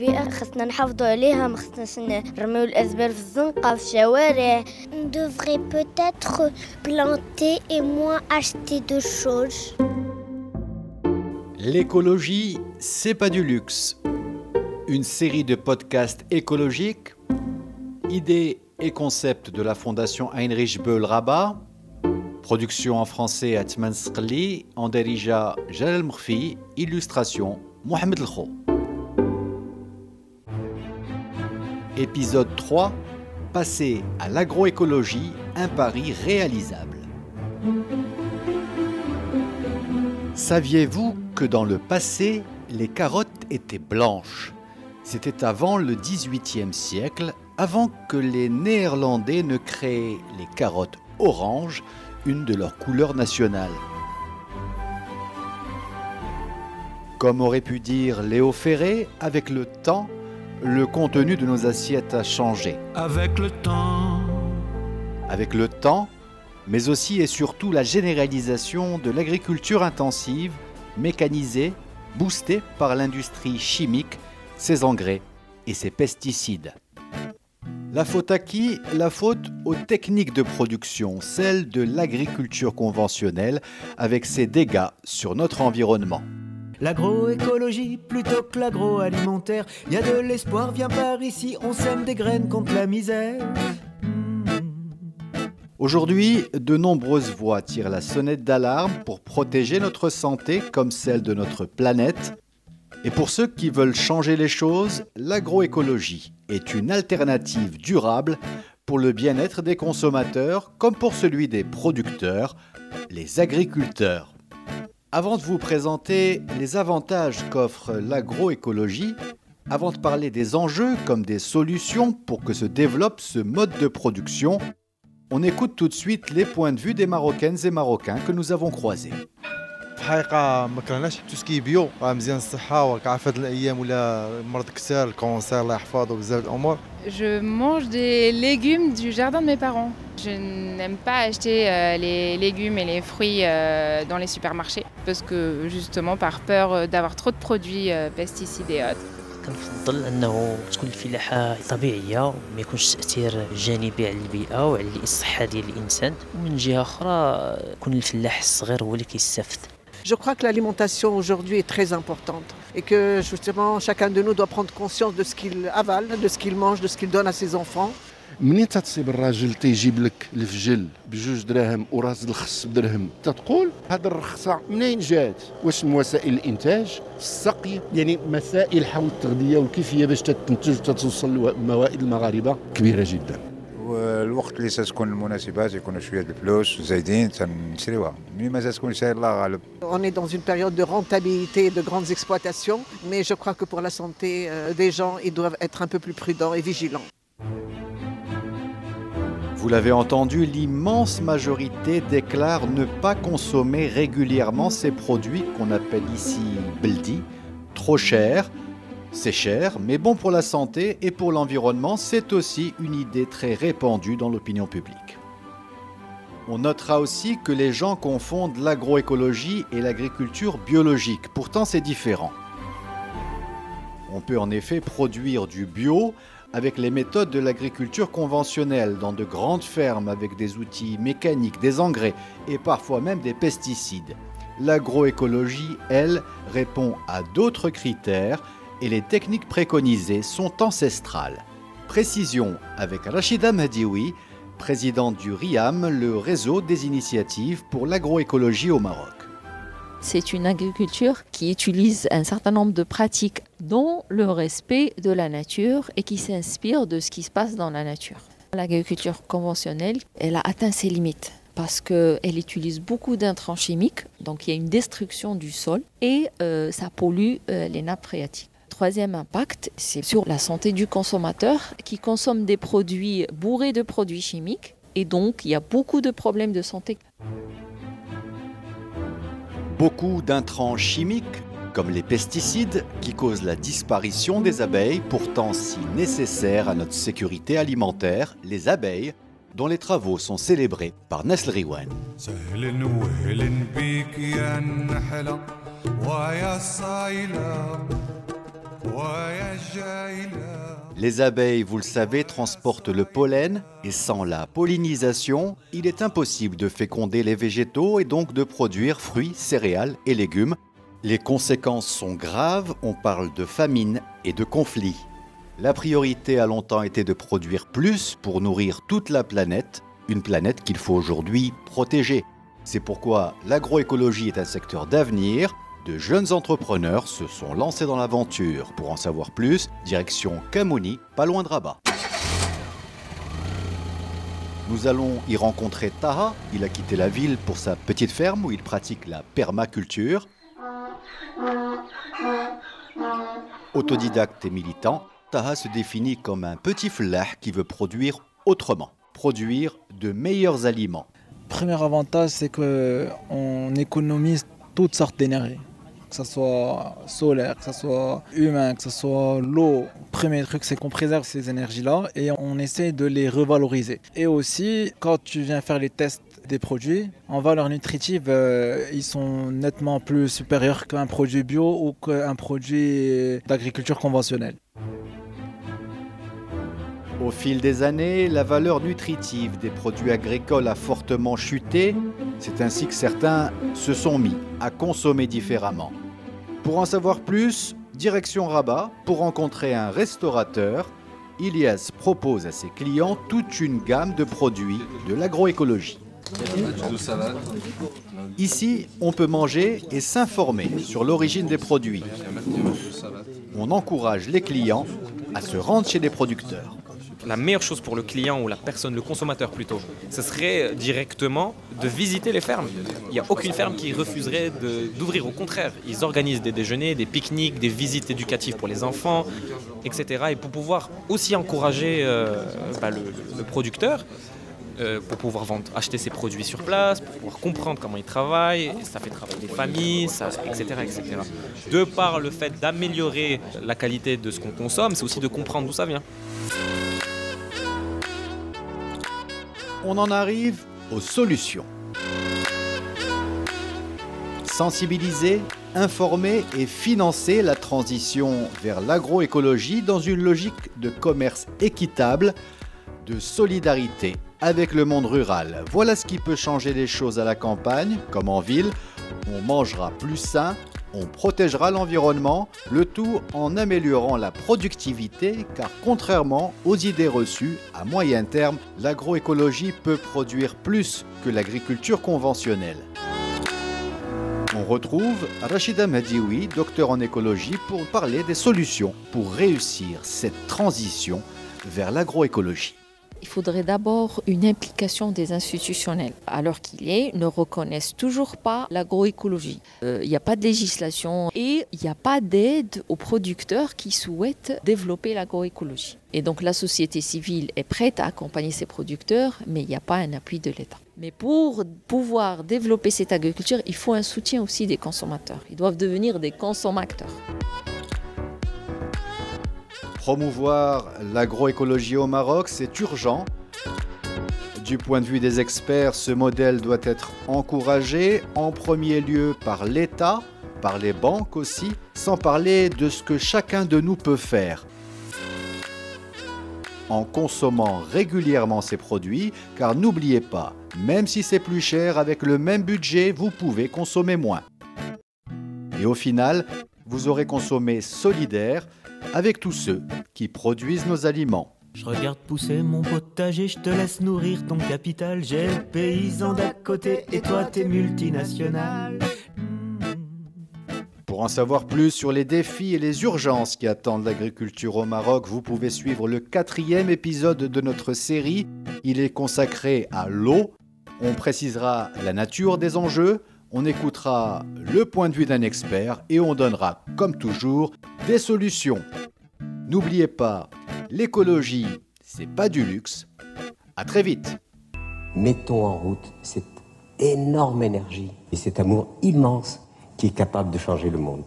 البيئة خصنا نحافظوا عليها، ما خصناش نرميو الأزبال في الزنقة في الشوارع. On devrait peut-être planter et moins acheter de choses. L'écologie, c'est pas du luxe. Une série de podcasts écologiques, idées et concepts de la Fondation Heinrich Böll Rabat, production en français Atman Sqli, en dérija Jalal Murfi, illustration Mohamed Lkho. Épisode 3, passer à l'agroécologie, un pari réalisable. Saviez-vous que dans le passé, les carottes étaient blanches ? C'était avant le XVIIIe siècle, avant que les Néerlandais ne créent les carottes oranges, une de leurs couleurs nationales. Comme aurait pu dire Léo Ferré, avec le temps, le contenu de nos assiettes a changé. Avec le temps. Avec le temps, mais aussi et surtout la généralisation de l'agriculture intensive, mécanisée, boostée par l'industrie chimique, ses engrais et ses pesticides. La faute à qui ? La faute aux techniques de production, celle de l'agriculture conventionnelle, avec ses dégâts sur notre environnement. L'agroécologie plutôt que l'agroalimentaire. Y a de l'espoir, viens par ici, on sème des graines contre la misère. Aujourd'hui, de nombreuses voix tirent la sonnette d'alarme pour protéger notre santé comme celle de notre planète. Et pour ceux qui veulent changer les choses, l'agroécologie est une alternative durable pour le bien-être des consommateurs comme pour celui des producteurs, les agriculteurs. Avant de vous présenter les avantages qu'offre l'agroécologie, avant de parler des enjeux comme des solutions pour que se développe ce mode de production, on écoute tout de suite les points de vue des Marocaines et Marocains que nous avons croisés. في الحقيقة ما كرهناش توسكي بيو مزيان الصحة وكعرف هاد الأيام ولا مرض كسار الكونسير الله يحفظه بزاف الأمور. Je mange des légumes du jardin de mes parents. Je n'aime pas acheter les légumes et les fruits dans les supermarchés parce que justement par peur d'avoir trop de produits pesticides et autres. كنفضل انه تكون الفلاحه طبيعيه وما يكونش تاثير جانبي على البيئه وعلى الصحه ديال الانسان ومن جهه اخرى يكون الفلاح الصغير هو اللي كيستافد. Je crois que l'alimentation aujourd'hui est très importante et que justement chacun de nous doit prendre conscience de ce qu'il avale, de ce qu'il mange, de ce qu'il donne à ses enfants. منين تتصيب الراجل تيجيب لك الفجل بجوج دراهم وراس الخس بدرهم تتقول هذه الرخصه منين جات؟ واش من وسائل الانتاج؟ السقي يعني مسائل حول التغذيه والكيفيه باش تنتج وتوصل لموائد المغاربه كبيره جدا. والوقت اللي ستكون المناسبات يكونوا شويه الفلوس زايدين تنشريوها ملي ما تكون شي الله غالب. On est dans une période de rentabilité de grandes exploitations, mais je crois que pour la santé des gens, ils doivent être un peu plus prudents et vigilants. Vous l'avez entendu, l'immense majorité déclare ne pas consommer régulièrement ces produits qu'on appelle ici beldi, trop chers. C'est cher, mais bon pour la santé et pour l'environnement, c'est aussi une idée très répandue dans l'opinion publique. On notera aussi que les gens confondent l'agroécologie et l'agriculture biologique. Pourtant, c'est différent. On peut en effet produire du bio avec les méthodes de l'agriculture conventionnelle dans de grandes fermes avec des outils mécaniques, des engrais et parfois même des pesticides. L'agroécologie, elle, répond à d'autres critères et les techniques préconisées sont ancestrales. Précision avec Rachida Madioui, présidente du RIAM, le réseau des initiatives pour l'agroécologie au Maroc. C'est une agriculture qui utilise un certain nombre de pratiques dont le respect de la nature et qui s'inspire de ce qui se passe dans la nature. L'agriculture conventionnelle, elle a atteint ses limites parce qu'elle utilise beaucoup d'intrants chimiques, donc il y a une destruction du sol et ça pollue les nappes phréatiques. Troisième impact, c'est sur la santé du consommateur qui consomme des produits bourrés de produits chimiques et donc il y a beaucoup de problèmes de santé. Beaucoup d'intrants chimiques, comme les pesticides, qui causent la disparition des abeilles, pourtant si nécessaires à notre sécurité alimentaire, les abeilles, dont les travaux sont célébrés par Nesl Riwan. Les abeilles, vous le savez, transportent le pollen et sans la pollinisation, il est impossible de féconder les végétaux et donc de produire fruits, céréales et légumes. Les conséquences sont graves, on parle de famine et de conflits. La priorité a longtemps été de produire plus pour nourrir toute la planète, une planète qu'il faut aujourd'hui protéger. C'est pourquoi l'agroécologie est un secteur d'avenir. De jeunes entrepreneurs se sont lancés dans l'aventure. Pour en savoir plus, direction Kamouni, pas loin de Rabat. Nous allons y rencontrer Taha. Il a quitté la ville pour sa petite ferme où il pratique la permaculture. Autodidacte et militant, Taha se définit comme un petit flah qui veut produire autrement, produire de meilleurs aliments. Premier avantage, c'est qu'on économise toutes sortes d'énergie, que ce soit solaire, que ce soit humain, que ce soit l'eau. Premier truc, c'est qu'on préserve ces énergies-là et on essaie de les revaloriser. Et aussi, quand tu viens faire les tests des produits, en valeur nutritive, ils sont nettement plus supérieurs qu'un produit bio ou qu'un produit d'agriculture conventionnelle. Au fil des années, la valeur nutritive des produits agricoles a fortement chuté. C'est ainsi que certains se sont mis à consommer différemment. Pour en savoir plus, direction Rabat, pour rencontrer un restaurateur. Ilyas propose à ses clients toute une gamme de produits de l'agroécologie. Ici, on peut manger et s'informer sur l'origine des produits. On encourage les clients à se rendre chez les producteurs. La meilleure chose pour le client ou la personne, le consommateur plutôt, ce serait directement de visiter les fermes. Il n'y a aucune ferme qui refuserait d'ouvrir, au contraire. Ils organisent des déjeuners, des pique-niques, des visites éducatives pour les enfants, etc. Et pour pouvoir aussi encourager le producteur, pour pouvoir acheter ses produits sur place, pour pouvoir comprendre comment ils travaillent, ça fait travailler les familles, etc., etc. De par le fait d'améliorer la qualité de ce qu'on consomme, c'est aussi de comprendre d'où ça vient. On en arrive aux solutions. Sensibiliser, informer et financer la transition vers l'agroécologie dans une logique de commerce équitable, de solidarité avec le monde rural. Voilà ce qui peut changer les choses à la campagne comme en ville. On mangera plus sain, on protégera l'environnement, le tout en améliorant la productivité, car contrairement aux idées reçues, à moyen terme, l'agroécologie peut produire plus que l'agriculture conventionnelle. On retrouve Rachida Madioui, docteur en écologie, pour parler des solutions pour réussir cette transition vers l'agroécologie. Il faudrait d'abord une implication des institutionnels. À l'heure qu'il est, ne reconnaissent toujours pas l'agroécologie. Il n'y a pas de législation et il n'y a pas d'aide aux producteurs qui souhaitent développer l'agroécologie. Et donc la société civile est prête à accompagner ces producteurs, mais il n'y a pas un appui de l'État. Mais pour pouvoir développer cette agriculture, il faut un soutien aussi des consommateurs. Ils doivent devenir des consommateurs. Promouvoir l'agroécologie au Maroc, c'est urgent. Du point de vue des experts, ce modèle doit être encouragé en premier lieu par l'État, par les banques aussi, sans parler de ce que chacun de nous peut faire. En consommant régulièrement ces produits, car n'oubliez pas, même si c'est plus cher, avec le même budget, vous pouvez consommer moins. Et au final, vous aurez consommé solidaire, avec tous ceux qui produisent nos aliments. Je regarde pousser mon potager, je te laisse nourrir ton capital. J'ai le paysan d'à côté et toi t'es multinational. Pour en savoir plus sur les défis et les urgences qui attendent l'agriculture au Maroc, vous pouvez suivre le 4e épisode de notre série. Il est consacré à l'eau. On précisera la nature des enjeux. On écoutera le point de vue d'un expert et on donnera, comme toujours, des solutions. N'oubliez pas, l'écologie, c'est pas du luxe. À très vite. Mettons en route cette énorme énergie et cet amour immense qui est capable de changer le monde.